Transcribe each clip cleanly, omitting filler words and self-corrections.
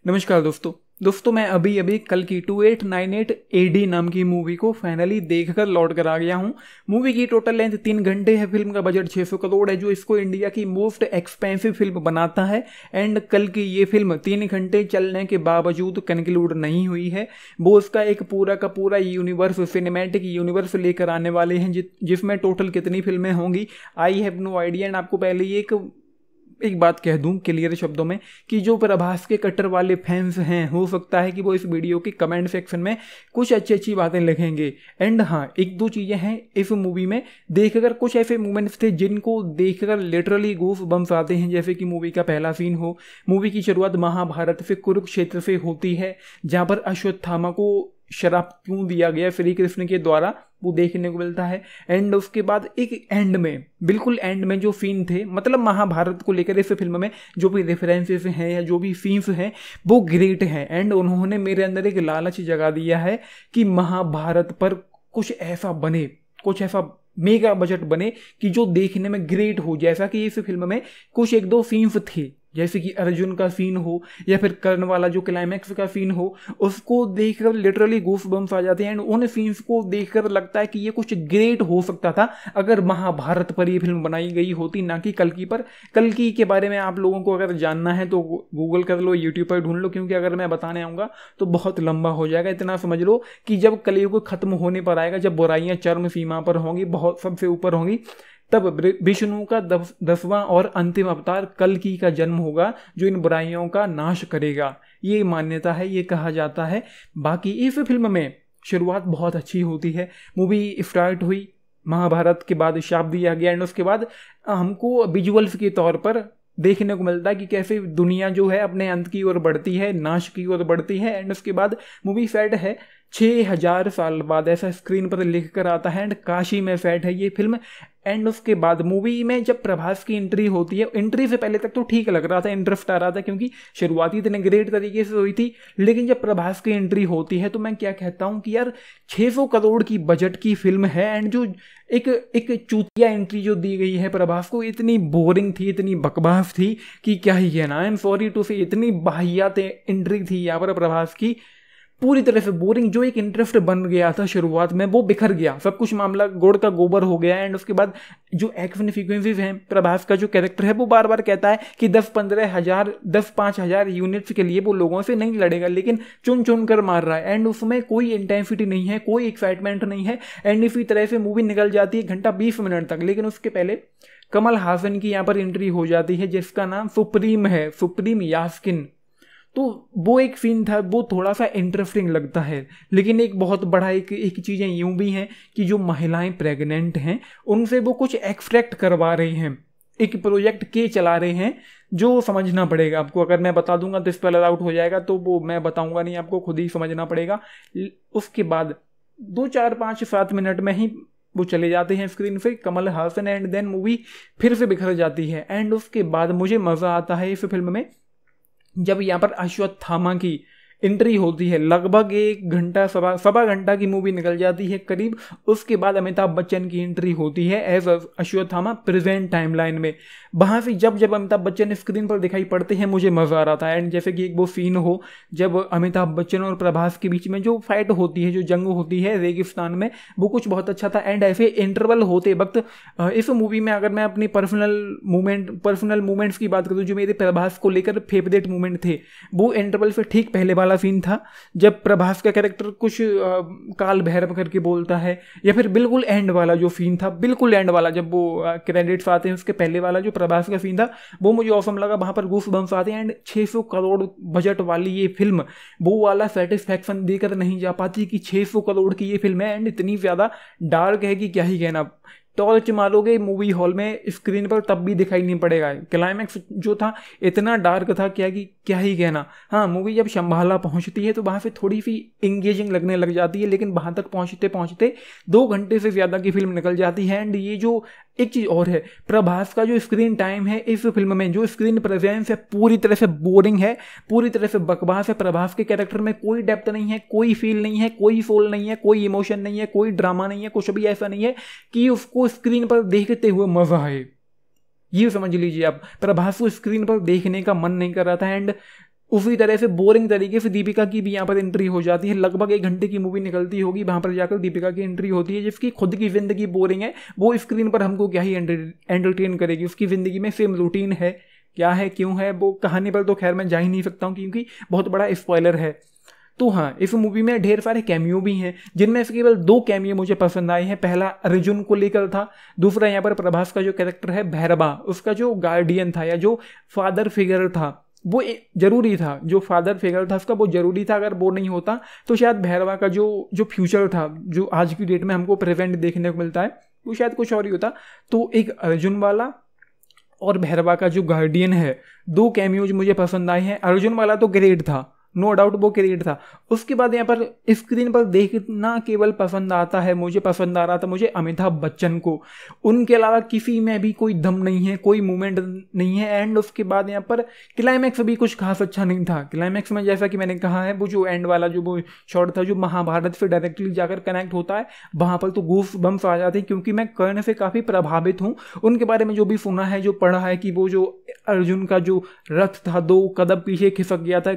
नमस्कार दोस्तों मैं अभी अभी कल की 2898 AD नाम की मूवी को फाइनली देखकर लौट कर आ गया हूँ। मूवी की टोटल लेंथ 3 घंटे है। फिल्म का बजट 600 करोड़ है, जो इसको इंडिया की मोस्ट एक्सपेंसिव फिल्म बनाता है। एंड कल की ये फिल्म 3 घंटे चलने के बावजूद कंक्लूड नहीं हुई है। वो उसका एक पूरा का पूरा यूनिवर्स, सिनेमैटिक यूनिवर्स लेकर आने वाले हैं, जिसमें टोटल कितनी फिल्में होंगी I have no idea. And आपको पहले ही एक बात कह दूं क्लियर शब्दों में कि जो प्रभास के कट्टर वाले फैंस हैं, हो सकता है कि वो इस वीडियो के कमेंट सेक्शन में कुछ अच्छी बातें लिखेंगे। एंड हाँ, एक दो चीज़ें हैं इस मूवी में देखकर, कुछ ऐसे मोमेंट्स थे जिनको देखकर लिटरली गूस बम्स आते हैं। जैसे कि मूवी का पहला सीन हो, मूवी की शुरुआत महाभारत से, कुरुक्षेत्र से होती है, जहाँ पर अश्वत्थामा को शराप क्यों दिया गया श्री कृष्ण के द्वारा, वो देखने को मिलता है। एंड उसके बाद एक एंड में, बिल्कुल एंड में जो सीन थे, मतलब महाभारत को लेकर इस फिल्म में जो भी रेफरेंसेस हैं या जो भी सीन्स हैं वो ग्रेट हैं। एंड उन्होंने मेरे अंदर एक लालच जगा दिया है कि महाभारत पर कुछ ऐसा बने, कुछ ऐसा मेगा बजट बने कि जो देखने में ग्रेट हो। जैसा कि इस फिल्म में कुछ एक दो सीन्स थे, जैसे कि अर्जुन का सीन हो या फिर कर्ण वाला जो क्लाइमैक्स का सीन हो, उसको देखकर लिटरली गूस बम्स आ जाते हैं। एंड उन सीन्स को देखकर लगता है कि ये कुछ ग्रेट हो सकता था अगर महाभारत पर ये फिल्म बनाई गई होती, ना कि कल्कि पर। कल्कि के बारे में आप लोगों को अगर जानना है तो गूगल कर लो, यूट्यूब पर ढूंढ लो, क्योंकि अगर मैं बताने आऊँगा तो बहुत लंबा हो जाएगा। इतना समझ लो कि जब कलयुग खत्म होने पर आएगा, जब बुराइयाँ चरम सीमा पर होंगी, बहुत सबसे ऊपर होंगी, तब विष्णु का 10वां और अंतिम अवतार कल्कि का जन्म होगा, जो इन बुराइयों का नाश करेगा। ये मान्यता है, ये कहा जाता है। बाकी इस फिल्म में शुरुआत बहुत अच्छी होती है। मूवी स्टार्ट हुई, महाभारत के बाद शाप दिया गया, एंड उसके बाद हमको विजुअल्स के तौर पर देखने को मिलता है कि कैसे दुनिया जो है अपने अंत की ओर बढ़ती है, नाश की ओर बढ़ती है। एंड उसके बाद मूवी सेट है 6000 साल बाद, ऐसा स्क्रीन पर लिख कर आता है। एंड काशी में सेट है ये फिल्म। एंड उसके बाद मूवी में जब प्रभास की एंट्री होती है, एंट्री से पहले तक तो ठीक लग रहा था, इंटरेस्ट आ रहा था, क्योंकि शुरुआती इतने ग्रेट तरीके से हुई थी। लेकिन जब प्रभास की एंट्री होती है तो मैं क्या कहता हूँ कि यार 600 करोड़ की बजट की फिल्म है, एंड जो एक चूतिया एंट्री जो दी गई है प्रभास को, इतनी बोरिंग थी, इतनी बकवास थी कि क्या ही कहना। आई एम सॉरी टू से, इतनी बाहियात एंट्री थी यहाँ पर प्रभास की, पूरी तरह से बोरिंग। जो एक इंटरेस्ट बन गया था शुरुआत में वो बिखर गया, सब कुछ मामला गुड़ का गोबर हो गया। एंड उसके बाद जो एक्शन सीक्वेंसेस हैं, प्रभास का जो कैरेक्टर है वो बार बार कहता है कि 10-15 हज़ार 10-5 हज़ार यूनिट्स के लिए वो लोगों से नहीं लड़ेगा, लेकिन चुन चुन कर मार रहा है। एंड उसमें कोई इंटेंसिटी नहीं है, कोई एक्साइटमेंट नहीं है। एंड इसी तरह से मूवी निकल जाती है 1 घंटा 20 मिनट तक। लेकिन उसके पहले कमल हासन की यहाँ पर एंट्री हो जाती है, जिसका नाम सुप्रीम है, सुप्रीम यास्किन। तो वो एक सीन था, वो थोड़ा सा इंटरेस्टिंग लगता है। लेकिन एक बहुत बड़ा एक चीज़ें यूं भी हैं कि जो महिलाएं प्रेग्नेंट हैं उनसे वो कुछ एक्सट्रैक्ट करवा रहे हैं, एक प्रोजेक्ट के चला रहे हैं, जो समझना पड़ेगा आपको। अगर मैं बता दूंगा तो स्पेलर आउट हो जाएगा, तो वो मैं बताऊंगा नहीं, आपको खुद ही समझना पड़ेगा। उसके बाद 2, 4, 5, 7 मिनट में ही वो चले जाते हैं स्क्रीन पे Kamal Haasan. And then movie फिर से बिखर जाती है। एंड उसके बाद मुझे मज़ा आता है इस फिल्म में जब यहाँ पर अश्वत्थामा की एंट्री होती है। लगभग 1 घंटा, सवा घंटा की मूवी निकल जाती है करीब। उसके बाद अमिताभ बच्चन की एंट्री होती है एज अश्वत्थामा प्रेजेंट टाइमलाइन में। वहाँ से जब अमिताभ बच्चन स्क्रीन पर दिखाई पड़ते हैं मुझे मज़ा आ रहा था। एंड जैसे कि एक वो सीन हो जब अमिताभ बच्चन और प्रभास के बीच में जो फाइट होती है, जो जंग होती है रेगिस्तान में, वो कुछ बहुत अच्छा था। एंड ऐसे इंटरवल होते वक्त इस मूवी में अगर मैं अपनी पर्सनल मूवमेंट्स की बात करूँ, जो मेरे प्रभास को लेकर फेवरेट मूवमेंट थे, वो इंटरवल से ठीक पहले वाला सीन था जब प्रभास का कैरेक्टर कुछ काल भैरव करके बोलता है, या फिर बिल्कुल एंड वाला जो सीन था, बिल्कुल एंड वाला जब वो क्रेडिट्स आते हैं उसके पहले वाला जो प्रभास का सीन था, वो मुझे ऑसम लगा। वहां पर गूस बम्स आते हैं। एंड 600 करोड़ बजट वाली ये फिल्म वो वाला सेटिस्फैक्शन देकर नहीं जा पाती कि 600 करोड़ की ये फिल्म है एंड इतनी ज़्यादा डार्क है कि क्या ही कहना। टॉर्च मारोगे मूवी हॉल में स्क्रीन पर तब भी दिखाई नहीं पड़ेगा। क्लाइमैक्स जो था इतना डार्क था क्या कि क्या ही कहना। हाँ, मूवी जब शंभाला पहुंचती है तो वहाँ से थोड़ी सी इंगेजिंग लगने लग जाती है, लेकिन वहाँ तक पहुँचते पहुँचते 2 घंटे से ज़्यादा की फिल्म निकल जाती है। एंड ये जो एक चीज़ और है, प्रभास का जो स्क्रीन टाइम है इस फिल्म में, जो स्क्रीन प्रेजेंस है, पूरी तरह से बोरिंग है, पूरी तरह से बकवास है। प्रभास के कैरेक्टर में कोई डेप्थ नहीं है, कोई फील नहीं है, कोई सोल नहीं है, कोई इमोशन नहीं है, कोई ड्रामा नहीं है, कुछ भी ऐसा नहीं है कि उसको स्क्रीन पर देखते हुए मजा आए। ये समझ लीजिए आप, प्रभास को स्क्रीन पर देखने का मन नहीं कर रहा था। एंड उसी तरह से बोरिंग तरीके से दीपिका की भी यहाँ पर एंट्री हो जाती है। लगभग 1 घंटे की मूवी निकलती होगी, वहाँ पर जाकर दीपिका की एंट्री होती है, जिसकी खुद की ज़िंदगी बोरिंग है। वो स्क्रीन पर हमको क्या ही एंटरटेन करेगी, उसकी ज़िंदगी में सेम रूटीन है, क्या है क्यों है, वो कहानी पर तो खैर मैं जा ही नहीं सकता हूँ क्योंकि बहुत बड़ा स्पॉइलर है। तो हाँ, इस मूवी में ढेर सारे कैमियो भी हैं, जिनमें से केवल 2 कैमियो मुझे पसंद आए हैं। पहला अर्जुन को लेकर था, दूसरा यहाँ पर प्रभास का जो कैरेक्टर है भैरवा, उसका जो गार्डियन था या जो फादर फिगर था वो जरूरी था। जो फादर फिगर था उसका वो जरूरी था, अगर वो नहीं होता तो शायद भैरवा का जो फ्यूचर था, जो आज की डेट में हमको प्रेजेंट देखने को मिलता है, वो शायद कुछ और ही होता। तो एक अर्जुन वाला और भैरवा का जो गार्डियन है, 2 कैमियोज मुझे पसंद आए हैं। अर्जुन वाला तो ग्रेट था, नो डाउट वो ग्रेट था। उसके बाद यहाँ पर स्क्रीन पर देखना केवल पसंद आता है, मुझे पसंद आ रहा था मुझे अमिताभ बच्चन को, उनके अलावा किसी में भी कोई दम नहीं है, कोई मूवमेंट नहीं है। एंड उसके बाद यहाँ पर क्लाइमैक्स भी कुछ खास अच्छा नहीं था। क्लाइमैक्स में जैसा कि मैंने कहा है, वो जो एंड वाला जो वो शॉट था जो महाभारत से डायरेक्टली जाकर कनेक्ट होता है, वहाँ पर तो गूफ बम्स आ जाते हैं, क्योंकि मैं कर्ण से काफ़ी प्रभावित हूँ। उनके बारे में जो भी सुना है, जो पढ़ा है, कि वो जो अर्जुन का जो रथ था 2 कदम पीछे खिसक गया था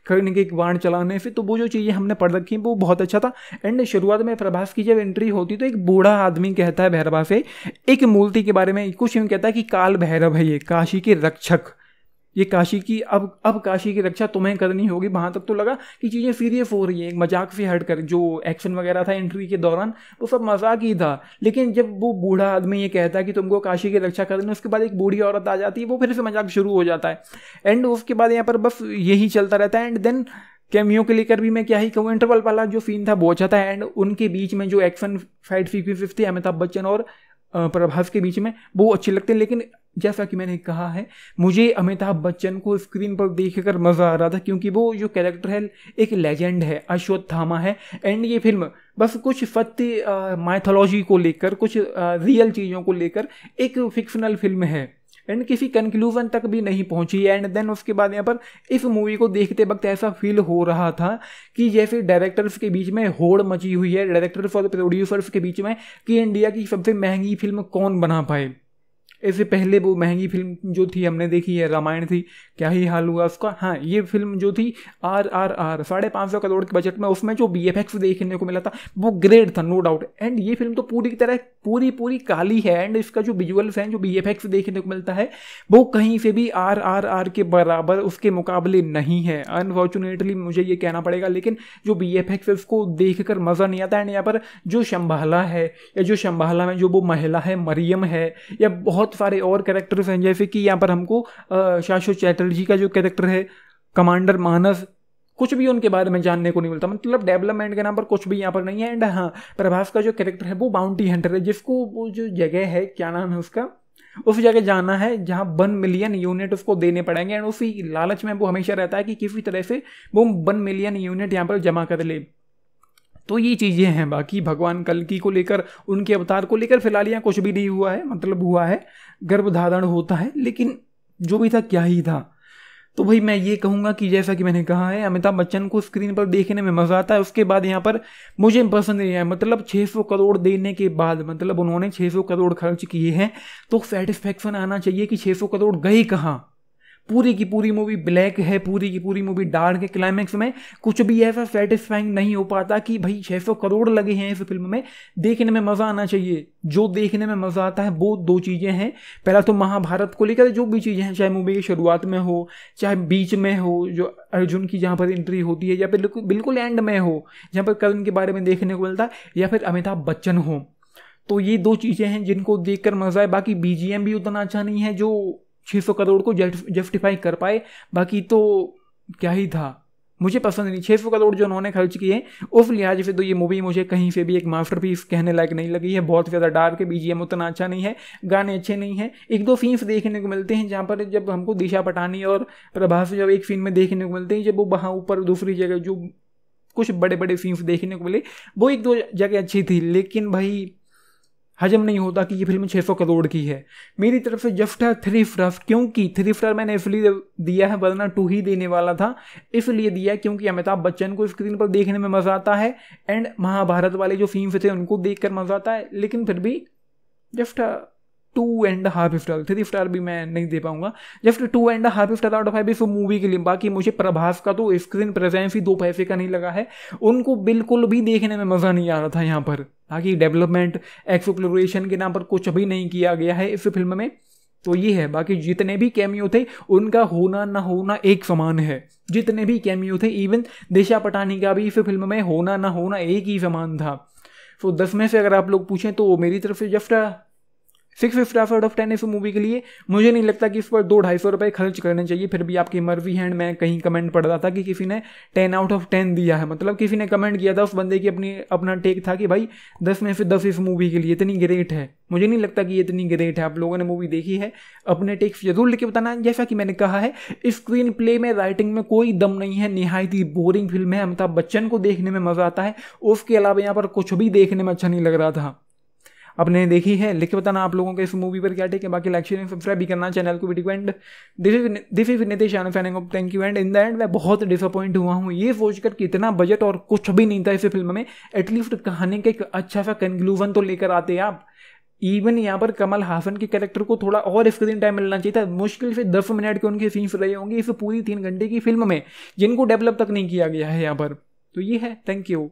कर्ण के एक बाण चलाने से, तो वो जो चीज़ें हमने पढ़ रखी हैं वो बहुत अच्छा था। एंड शुरुआत में प्रभास की जब एंट्री होती तो एक बूढ़ा आदमी कहता है भैरवा से एक मूर्ति के बारे में, कुछ यूँ कहता है कि काल भैरव है ये, काशी के रक्षक, ये काशी की अब काशी की रक्षा तुम्हें करनी होगी। वहाँ तक तो लगा कि चीज़ें सीरियस हो रही है, एक मजाक से हटकर जो एक्शन वगैरह था एंट्री के दौरान वो सब मजाक ही था। लेकिन जब वो बूढ़ा आदमी ये कहता है कि तुमको काशी की रक्षा करनी, उसके बाद एक बूढ़ी औरत आ जाती है, वो फिर से मजाक शुरू हो जाता है। एंड उसके बाद यहाँ पर बस यही चलता रहता है। एंड देन कैमियो के लेकर भी मैं क्या ही कहूँ, इंटरवल वाला जो सीन था वो अच्छा था। एंड उनके बीच में जो एक्शन फाइट सीक्वेंस थी अमिताभ बच्चन और प्रभास के बीच में, वो अच्छे लगते हैं। लेकिन जैसा कि मैंने कहा है, मुझे अमिताभ बच्चन को स्क्रीन पर देखकर मज़ा आ रहा था, क्योंकि वो जो कैरेक्टर है एक लेजेंड है, अश्वत्थामा है। एंड ये फिल्म बस कुछ सत्य माइथोलॉजी को लेकर, कुछ रियल चीज़ों को लेकर एक फिक्शनल फिल्म है, एंड किसी कंक्लूजन तक भी नहीं पहुंची। एंड देन उसके बाद यहाँ पर इस मूवी को देखते वक्त ऐसा फील हो रहा था कि जैसे डायरेक्टर्स के बीच में होड़ मची हुई है, डायरेक्टर्स और प्रोड्यूसर्स के बीच में, कि इंडिया की सबसे महंगी फिल्म कौन बना पाए। इससे पहले वो महंगी फिल्म जो थी हमने देखी है, रामायण थी, क्या ही हाल हुआ उसका। हाँ, ये फिल्म जो थी RRR 550 करोड़ के बजट में, उसमें जो VFX देखने को मिला था वो ग्रेट था, नो डाउट। एंड ये फिल्म तो पूरी तरह पूरी काली है। एंड इसका जो विजुअल्स हैं, जो VFX देखने को मिलता है, वो कहीं से भी RRR के बराबर, उसके मुकाबले नहीं है, अनफॉर्चुनेटली मुझे ये कहना पड़ेगा। लेकिन जो VFX है उसको देख कर मज़ा नहीं आता। एंड यहाँ पर जो शंबाला है, या जो शंबाला में जो वो महिला है मरियम है, या बहुत सारे और कैरेक्टर्स हैं, जैसे कि यहाँ पर हमको शाश्वत चैटर्जी का जो कैरेक्टर है कमांडर मानस, कुछ भी उनके बारे में जानने को नहीं मिलता, मतलब डेवलपमेंट के नाम पर कुछ भी यहाँ पर नहीं है। एंड हाँ, प्रभास का जो कैरेक्टर है वो बाउंटी हंटर है, जिसको वो जो जगह है, क्या नाम है उसका, उस जगह जाना है जहाँ 1 मिलियन यूनिट उसको देने पड़ेंगे। एंड उसी लालच में वो हमेशा रहता है कि किसी तरह से वो 1 मिलियन यूनिट यहाँ पर जमा कर ले। तो ये चीज़ें हैं। बाकी भगवान कल्कि को लेकर, उनके अवतार को लेकर फिलहाल यहाँ कुछ भी नहीं हुआ है, मतलब हुआ है गर्भधारण होता है, लेकिन जो भी था क्या ही था। तो भाई मैं ये कहूँगा कि जैसा कि मैंने कहा है, अमिताभ बच्चन को स्क्रीन पर देखने में मज़ा आता है। उसके बाद यहाँ पर मुझे पसंद नहीं आया, मतलब 600 करोड़ देने के बाद, मतलब उन्होंने 600 करोड़ खर्च किए हैं, तो सेटिस्फैक्शन आना चाहिए कि 600 करोड़ गए कहाँ। पूरी की पूरी मूवी ब्लैक है, पूरी की पूरी मूवी डार्क है, क्लाइमैक्स में कुछ भी ऐसा सेटिस्फाइंग नहीं हो पाता कि भाई 600 करोड़ लगे हैं इस फिल्म में, देखने में मज़ा आना चाहिए। जो देखने में मज़ा आता है वो 2 चीज़ें हैं। पहला तो महाभारत को लेकर जो भी चीज़ें हैं, चाहे मूवी की शुरुआत में हो, चाहे बीच में हो, जो अर्जुन की जहाँ पर एंट्री होती है, या फिर बिल्कुल एंड में हो जहाँ पर कर्ण के बारे में देखने को मिलता है, या फिर अमिताभ बच्चन हो। तो ये 2 चीज़ें हैं जिनको देखकर मज़ा है। बाकी BGM भी उतना अच्छा नहीं है जो 600 करोड़ को जस्टिफाई कर पाए। बाकी तो क्या ही था, मुझे पसंद नहीं। 600 करोड़ जो उन्होंने खर्च किए, उस लिहाज से तो ये मूवी मुझे कहीं से भी एक मास्टरपीस कहने लायक नहीं लगी है। बहुत ज़्यादा डार्क है, BGM उतना अच्छा नहीं है, गाने अच्छे नहीं हैं। 1-2 सीन्स देखने को मिलते हैं जहाँ पर जब हमको दिशा पटानी और प्रभास जब एक सीन में देखने को मिलते हैं, जब वो वहाँ ऊपर दूसरी जगह जो कुछ बड़े बड़े सीन्स देखने को मिले, वो 1-2 जगह अच्छी थी। लेकिन भाई हजम नहीं होता कि ये फिल्म 600 करोड़ की है। मेरी तरफ से जस्ट 3 स्टार, क्योंकि 3 स्टार मैंने इसलिए दिया है, वरना 2 ही देने वाला था। इसलिए दिया क्योंकि अमिताभ बच्चन को स्क्रीन पर देखने में मज़ा आता है, एंड महाभारत वाले जो सीन्स थे उनको देखकर मज़ा आता है। लेकिन फिर भी जस्ट 2.5 स्टार, 3 स्टार भी मैं नहीं दे पाऊंगा, जस्ट 2.5 स्टार आउट ऑफ 5 इस मूवी के लिए। बाकी मुझे प्रभास का तो स्क्रीन प्रेजेंस ही 2 पैसे का नहीं लगा है, उनको बिल्कुल भी देखने में मज़ा नहीं आ रहा था यहाँ पर। बाकी डेवलपमेंट एक्सप्लोरेशन के नाम पर कुछ भी नहीं किया गया है इस फिल्म में, तो ये है। बाकी जितने भी कैमियो थे उनका होना ना होना एक समान है, जितने भी कैमियो थे, इवन दिशा पटानी का भी इस फिल्म में होना ना होना एक ही समान था। तो 10 में से अगर आप लोग पूछें तो मेरी तरफ से जस्ट 6 स्टार आउट ऑफ 10 इस मूवी के लिए। मुझे नहीं लगता कि इस पर 200-250 रुपये खर्च करने चाहिए, फिर भी आपकी मर्जी है। मैं कहीं कमेंट पढ़ रहा था कि किसी ने 10 आउट ऑफ 10 दिया है, मतलब किसी ने कमेंट किया था, उस बंदे की अपना टेक था कि भाई 10 में से 10 इस मूवी के लिए इतनी ग्रेट है। मुझे नहीं लगता कि ये इतनी ग्रेट है। आप लोगों ने मूवी देखी है, अपने टेक्स जरूर लिख के बताना। जैसा कि मैंने कहा है, स्क्रीन प्ले में राइटिंग में कोई दम नहीं है, निहायत ही बोरिंग फिल्म है। अमिताभ बच्चन को देखने में मजा आता है, उसके अलावा यहाँ पर कुछ भी देखने में अच्छा नहीं लग रहा था। आपने देखी है, लिख के बताना आप लोगों के इस मूवी पर क्या टेक है। बाकी लाइक शेयर सब्सक्राइब भी करना चैनल को, वीडियो को। And this is Nitesh of thank you. And in the end मैं बहुत डिसअपॉइंट हुआ हूँ ये सोचकर कि इतना बजट और कुछ भी नहीं था इस फिल्म में। एटलीस्ट कहानी का एक अच्छा सा कंक्लूजन तो लेकर आते आप। इवन यहाँ पर कमल हासन के कैरेक्टर को थोड़ा और स्क्रीन टाइम मिलना चाहिए था। मुश्किल से 10 मिनट के उनके सीन्स रहे होंगे इस पूरी 3 घंटे की फिल्म में, जिनको डेवलप तक नहीं किया गया है यहाँ पर। तो ये है, थैंक यू।